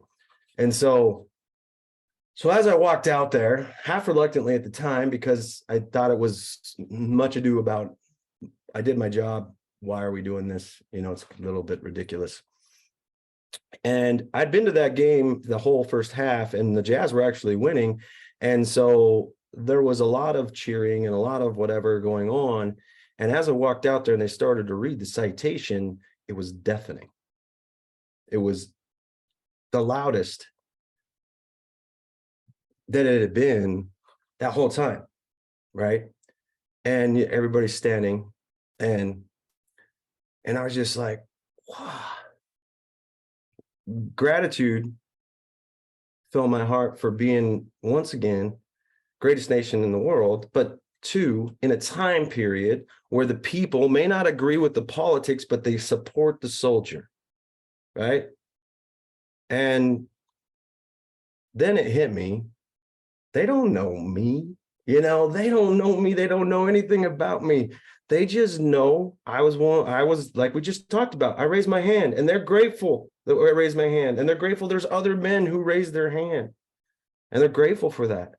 And so as I walked out there, half reluctantly at the time, because I thought it was much ado about, I did my job, why are we doing this? It's a little bit ridiculous. And I'd been to that game the whole first half, and the Jazz were actually winning. And so there was a lot of cheering and a lot of whatever going on. And as I walked out there and they started to read the citation, it was deafening. It was the loudest that it had been that whole time, right? And everybody's standing, and I was just like, wow. Gratitude filled my heart for being, once again, greatest nation in the world, but two, in a time period where the people may not agree with the politics, but they support the soldier, right? And then it hit me. They don't know me. They don't know me. They don't know anything about me. They just know I was like we just talked about. I raised my hand, and they're grateful that I raised my hand, and they're grateful there's other men who raised their hand, and they're grateful for that.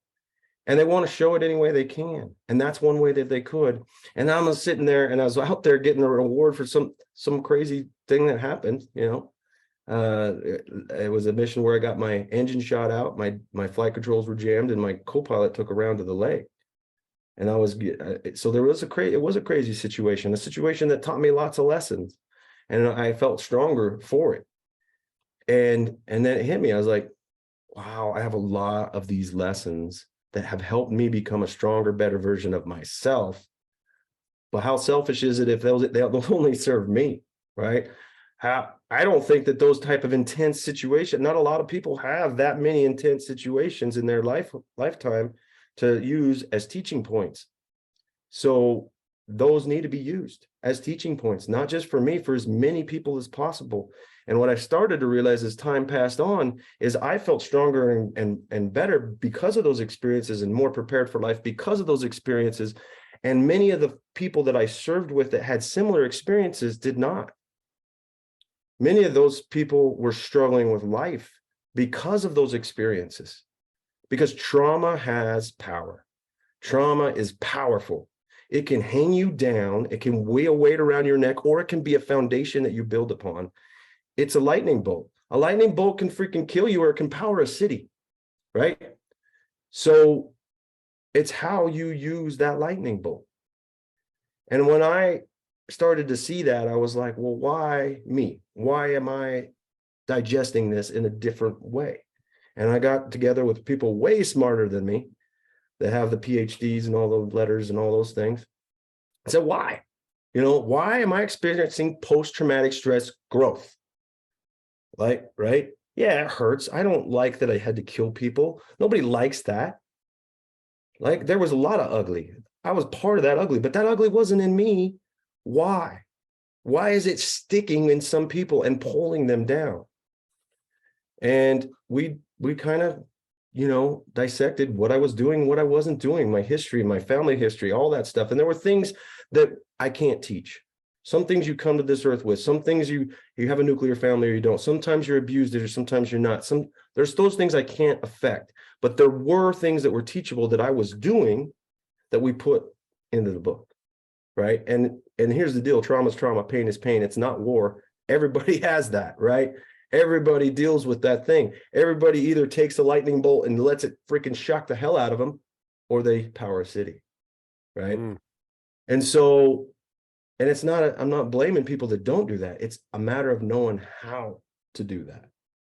And they want to show it any way they can. And that's one way that they could. And I'm sitting there, and I was out there getting an award for some crazy thing that happened, It was a mission where I got my engine shot out, my flight controls were jammed, and my co-pilot took a round to the leg. And so it was a crazy situation, a situation that taught me lots of lessons, and I felt stronger for it. And then it hit me. I was like, wow, I have a lot of these lessons that have helped me become a stronger, better version of myself. But how selfish is it if they'll only serve me, right? I don't think that those type of intense situations, not a lot of people have that many intense situations in their lifetime to use as teaching points. So those need to be used as teaching points, not just for me, for as many people as possible. And what I started to realize as time passed on is I felt stronger and better because of those experiences, and more prepared for life because of those experiences. And many of the people that I served with that had similar experiences did not. Many of those people were struggling with life because of those experiences, because trauma has power. Trauma is powerful. It can hang you down. It can weigh a weight around your neck, or it can be a foundation that you build upon. It's a lightning bolt. A lightning bolt can freaking kill you, or it can power a city, right? So it's how you use that lightning bolt. And when I started to see that, I was like, well, why me? Why am I digesting this in a different way? And I got together with people way smarter than me that have the PhDs and all the letters and all those things. I said, why? Why am I experiencing post-traumatic stress growth? Like, right? Yeah, it hurts. I don't like that I had to kill people. Nobody likes that. Like there was a lot of ugly. I was part of that ugly, but that ugly wasn't in me. Why? Why is it sticking in some people and pulling them down? And we kind of, dissected what I was doing, what I wasn't doing, my history, my family history, all that stuff. And there were things that I can't teach. Some things you come to this earth with, some things you have a nuclear family or you don't. Sometimes you're abused or sometimes you're not. There's those things I can't affect, but there were things that were teachable that I was doing that we put into the book, right? And here's the deal: trauma is trauma, pain is pain. It's not war. Everybody has that, right? Everybody deals with that thing. Everybody either takes a lightning bolt and lets it freaking shock the hell out of them, or they power a city, right? And so, and it's not, I'm not blaming people that don't do that. It's a matter of knowing how to do that,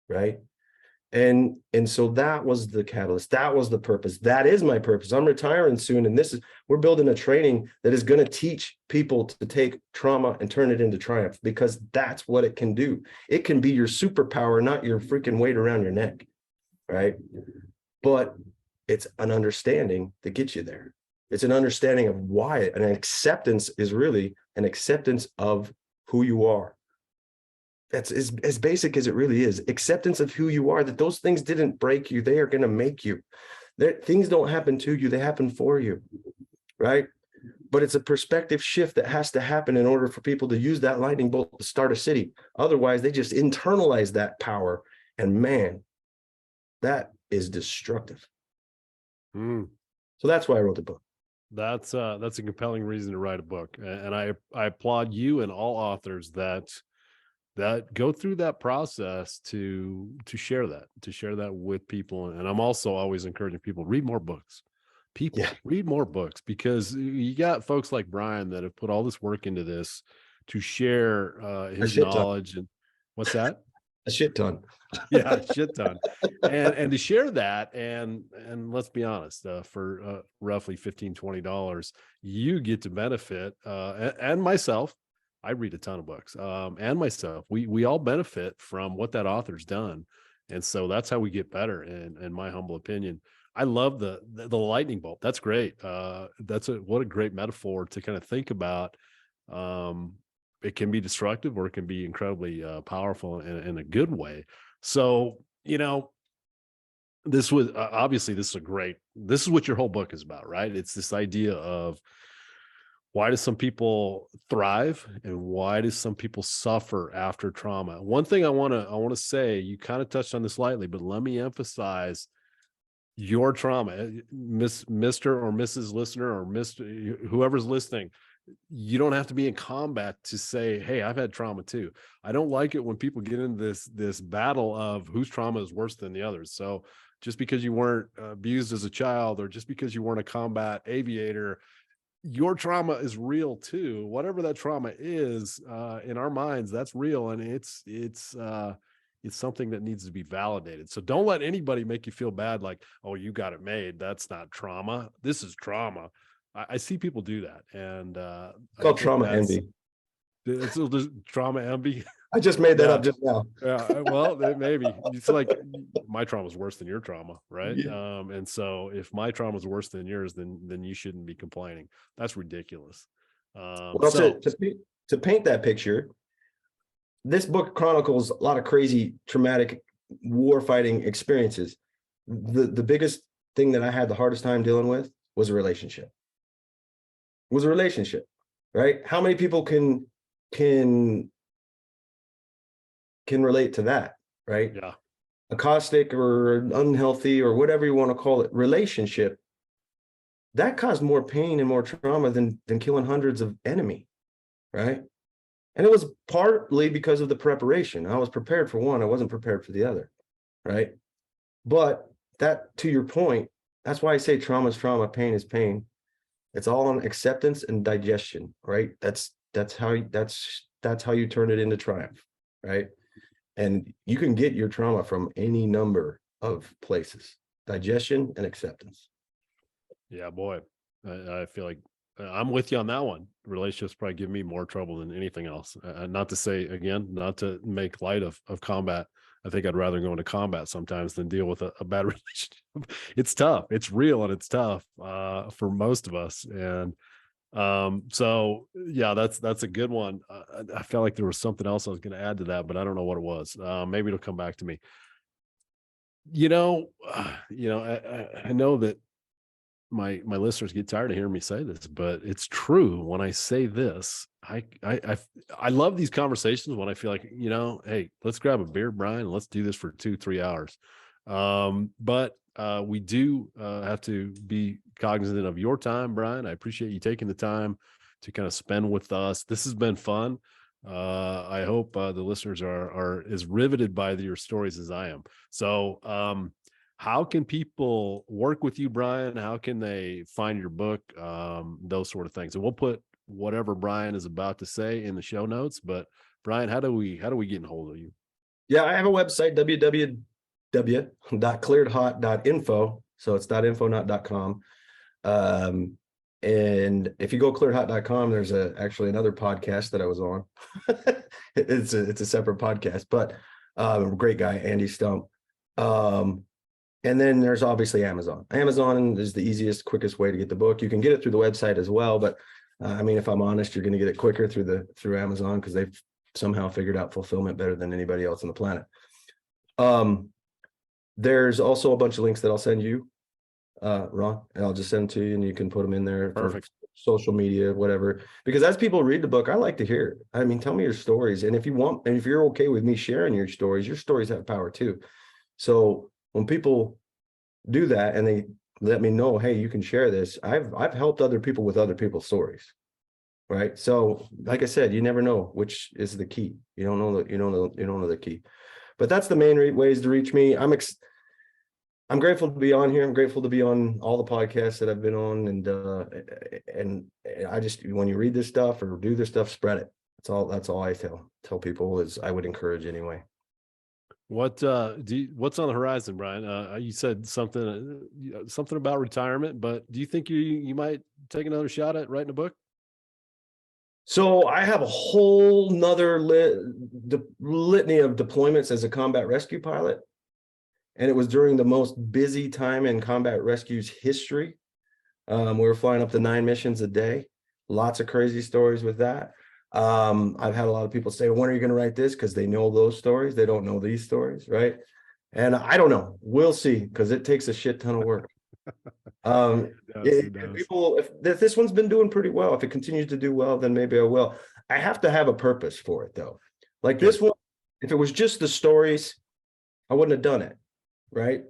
right? And so that was the catalyst. That was the purpose. That is my purpose. I'm retiring soon. And we're building a training that is going to teach people to take trauma and turn it into triumph, because that's what it can do. It can be your superpower, not your freaking weight around your neck, right? But it's an understanding that gets you there. It's an understanding of why, and an acceptance is really an acceptance of who you are. That's as basic as it really is. Acceptance of who you are, that those things didn't break you. They are going to make you. Things don't happen to you. They happen for you, right? But it's a perspective shift that has to happen in order for people to use that lightning bolt to start a city. Otherwise, they just internalize that power. And man, that is destructive. So that's why I wrote the book. That's a compelling reason to write a book. And I applaud you and all authors that go through that process to share that with people. And I'm also always encouraging people, read more books. Read more books, because you got folks like Brian that have put all this work into this to share his knowledge. And what's that? A shit ton. Yeah, a shit ton. And to share that, and let's be honest, for roughly $15-20, you get to benefit, and myself. I read a ton of books, and myself. We all benefit from what that author's done, and so that's how we get better. In my humble opinion, I love the lightning bolt. That's great. What a great metaphor to kind of think about. It can be destructive, or it can be incredibly powerful in a good way. So, this was obviously this is what your whole book is about, right? It's this idea of, why do some people thrive and why do some people suffer after trauma? One thing I want to say, you kind of touched on this lightly, but let me emphasize your trauma, Mr. or Mrs. listener, or Mr. whoever's listening. You don't have to be in combat to say, hey, I've had trauma too. I don't like it when people get into this battle of whose trauma is worse than the others. So just because you weren't abused as a child, or just because you weren't a combat aviator, your trauma is real too. Whatever that trauma is, in our minds, that's real. And it's something that needs to be validated. So don't let anybody make you feel bad. Like, oh, you got it made. That's not trauma. This is trauma. I see people do that. And it's called trauma envy. It's trauma envy. I just made that up just now. Yeah, well, maybe it's like my trauma is worse than your trauma, right? Yeah. And so if my trauma is worse than yours, then you shouldn't be complaining. That's ridiculous. Well, to paint that picture, this book chronicles a lot of crazy, traumatic war fighting experiences. The biggest thing that I had the hardest time dealing with was a relationship. Right? How many people can relate to that, right? Yeah. A caustic or unhealthy or whatever you want to call it relationship that caused more pain and more trauma than killing hundreds of enemy, right? And it was partly because of the preparation. I was prepared for one, I wasn't prepared for the other, right? But that, to your point, that's why I say trauma is trauma, pain is pain. It's all on acceptance and digestion, right? That's how you turn it into triumph, right? And you can get your trauma from any number of places: digestion and acceptance. Yeah, boy, I feel like I'm with you on that one. Relationships probably give me more trouble than anything else. Not to say, again, not to make light of combat, I think I'd rather go into combat sometimes than deal with a bad relationship. It's tough. It's real and it's tough for most of us. And so yeah, that's a good one. I felt like there was something else I was going to add to that, but I don't know what it was. Maybe it'll come back to me. I know that my listeners get tired of hearing me say this, but it's true when I say this. I love these conversations when I feel like, hey, let's grab a beer, Brian, and let's do this for 2-3 hours. But we do have to be cognizant of your time, Brian. I appreciate you taking the time to kind of spend with us. This has been fun. I hope the listeners are as riveted by your stories as I am. So how can people work with you, Brian? How can they find your book? Those sort of things. And we'll put whatever Brian is about to say in the show notes. But Brian, how do we get in hold of you? Yeah, I have a website, www.clearedhot.info. So it's .info, not .com. And if you go clearedhot.com, there's actually another podcast that I was on. It's a separate podcast, but great guy, Andy Stump. And then there's obviously Amazon. Amazon is the easiest, quickest way to get the book. You can get it through the website as well, but I mean, if I'm honest, you're going to get it quicker through Amazon because they've somehow figured out fulfillment better than anybody else on the planet. There's also a bunch of links that I'll send you, Ron, and I'll just send to you, and you can put them in there. Perfect. For social media, whatever. Because as people read the book, I like to hear it. I mean, tell me your stories, and if you want, and if you're okay with me sharing your stories have power too. So when people do that and they let me know, hey, you can share this, I've helped other people with other people's stories, right? So like I said, you never know which is the key. You don't know the key. But that's the main ways to reach me. I'm grateful to be on here. I'm grateful to be on all the podcasts that I've been on, and I just, when you read this stuff or do this stuff, spread it. That's all I tell people, is I would encourage anyway. What's on the horizon, Brian? You said something about retirement, but do you think you might take another shot at writing a book? So I have a whole nother litany of deployments as a combat rescue pilot. And it was during the most busy time in combat rescue's history. We were flying up to 9 missions a day. Lots of crazy stories with that. I've had a lot of people say, when are you going to write this? Because they know those stories. They don't know these stories, right? And I don't know. We'll see, because it takes a shit ton of work. If this one's been doing pretty well, if it continues to do well, then maybe I will. I have to have a purpose for it, though. Like this one, if it was just the stories, I wouldn't have done it, right?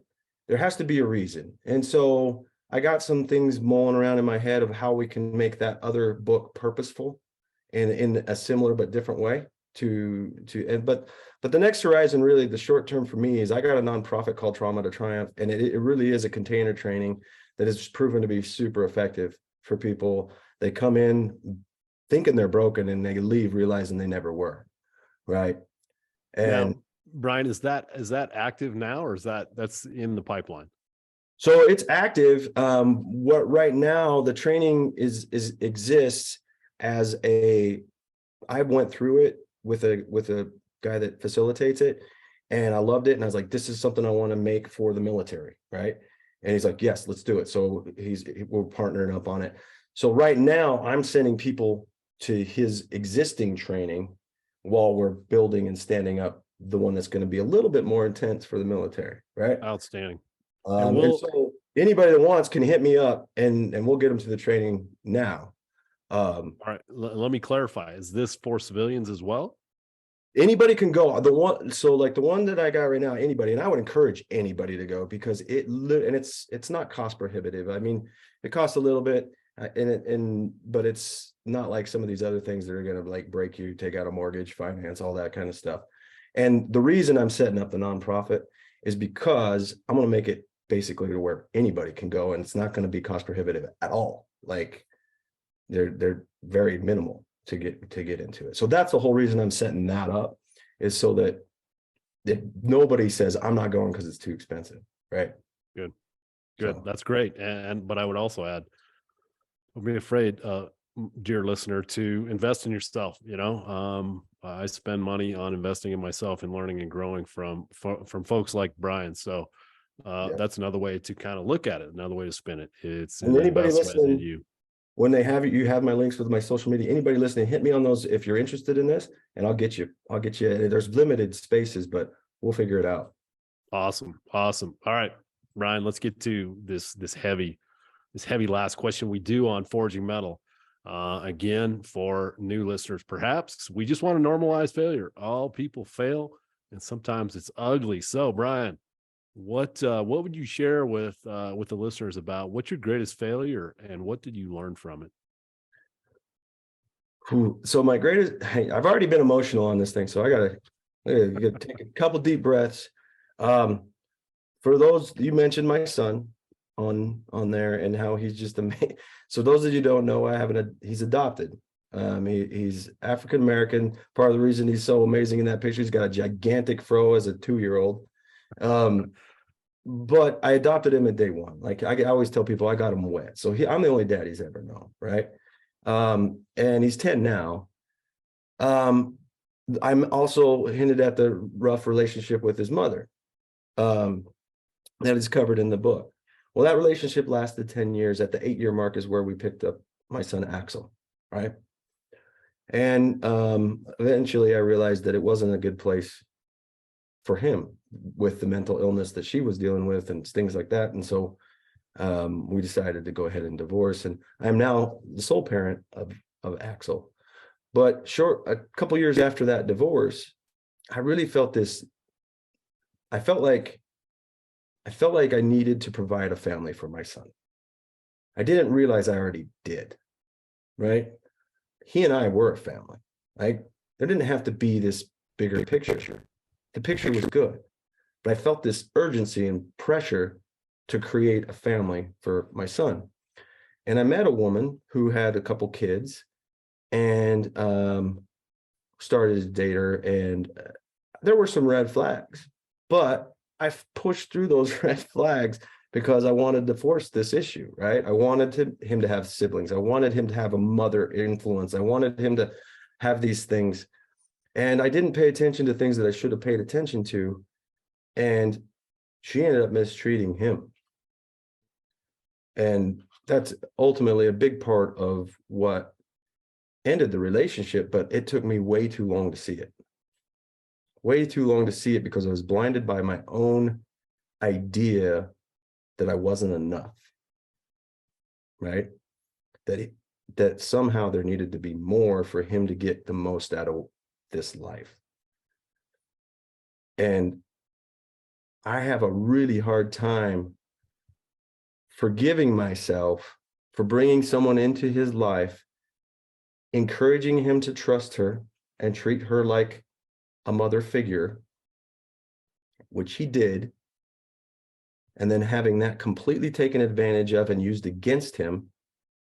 There has to be a reason. And so I got some things mulling around in my head of how we can make that other book purposeful and in a similar but different way but the next horizon, really the short term for me, is I got a nonprofit called Trauma to Triumph, and it really is a container training that has proven to be super effective for people. They come in thinking they're broken and they leave realizing they never were, right? And now, Brian, is that active now, or that's in the pipeline? So it's active. What right now the training exists as I went through it with a guy that facilitates it, and I loved it, and I was like, this is something I want to make for the military, right? And he's like, yes, let's do it. So we're partnering up on it. So right now I'm sending people to his existing training while we're building and standing up the one that's going to be a little bit more intense for the military, right? Outstanding. And so anybody that wants can hit me up, and we'll get them to the training now. All right, let me clarify. Is this for civilians as well? Anybody can go. Like the one that I got right now, anybody, and I would encourage anybody to go, because it's not cost prohibitive. I mean, it costs a little bit, but it's not like some of these other things that are going to like break you, take out a mortgage, finance, all that kind of stuff. And the reason I'm setting up the nonprofit is because I'm going to make it basically to where anybody can go, and it's not going to be cost prohibitive at all. Like they're very minimal to get into it. So that's the whole reason I'm setting that up, is so that nobody says I'm not going because it's too expensive, right? Good. So that's great. But I would also add, don't be afraid. dear listener, to invest in yourself. I spend money on investing in myself and learning and growing from folks like Brian. So Yeah. that's another way to kind of look at it, another way to spin it. It's And an anybody investment in listening, you. when they have it, you have my links with my social media. Anybody listening, hit me on those if you're interested in this, and I'll get you. I'll get you. There's limited spaces, but we'll figure it out. Awesome. Awesome. All right, Brian, let's get to this heavy last question we do on Forging Metal. Again, for new listeners, perhaps we just want to normalize failure. All people fail, and sometimes it's ugly. So, Brian, what would you share with the listeners about what's your greatest failure and what did you learn from it? So my greatest, hey, I've already been emotional on this thing, so I gotta take a couple deep breaths. Um, for those, you mentioned my son on there and how he's just amazing. So those of you who don't know, he's adopted. He's African American. Part of the reason he's so amazing in that picture, he's got a gigantic fro as a 2-year-old. But I adopted him at day one. Like I always tell people, I got him wet. So I'm the only dad he's ever known, right? And he's 10 now. I'm also hinted at the rough relationship with his mother. That is covered in the book. Well, that relationship lasted 10 years. At the 8-year mark is where we picked up my son Axel, right? And eventually I realized that it wasn't a good place for him with the mental illness that she was dealing with and things like that. And so we decided to go ahead and divorce. And I'm now the sole parent of Axel. But a couple years after that divorce, I really felt this. I felt like I needed to provide a family for my son. I didn't realize I already did, right? He and I were a family. There didn't have to be this bigger picture. The picture was good, but I felt this urgency and pressure to create a family for my son. And I met a woman who had a couple kids and started to date her, and there were some red flags, but I pushed through those red flags because I wanted to force this issue, right? I wanted him to have siblings. I wanted him to have a mother influence. I wanted him to have these things. And I didn't pay attention to things that I should have paid attention to. And she ended up mistreating him. And that's ultimately a big part of what ended the relationship, but it took me way too long to see it. Way too long to see it because I was blinded by my own idea that I wasn't enough, right? That somehow there needed to be more for him to get the most out of this life. And I have a really hard time forgiving myself for bringing someone into his life, encouraging him to trust her and treat her like a mother figure, which he did, and then having that completely taken advantage of and used against him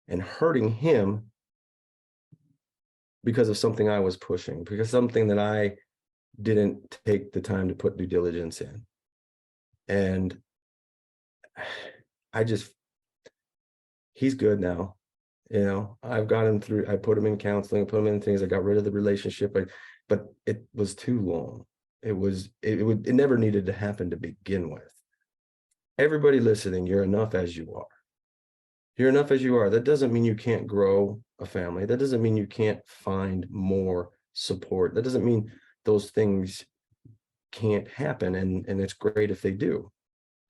and hurting him because of something I was pushing, because something that I didn't take the time to put due diligence in. And he's good now. I've got him through, I put him in counseling, I put him in things, I got rid of the relationship, but it was too long. It never needed to happen to begin with. Everybody listening, you're enough as you are. You're enough as you are. That doesn't mean you can't grow a family. That doesn't mean you can't find more support. That doesn't mean those things can't happen. And it's great if they do.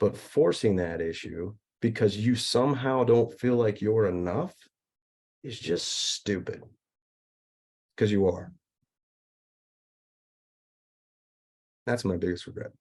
But forcing that issue because you somehow don't feel like you're enough is just stupid. Because you are. That's my biggest regret.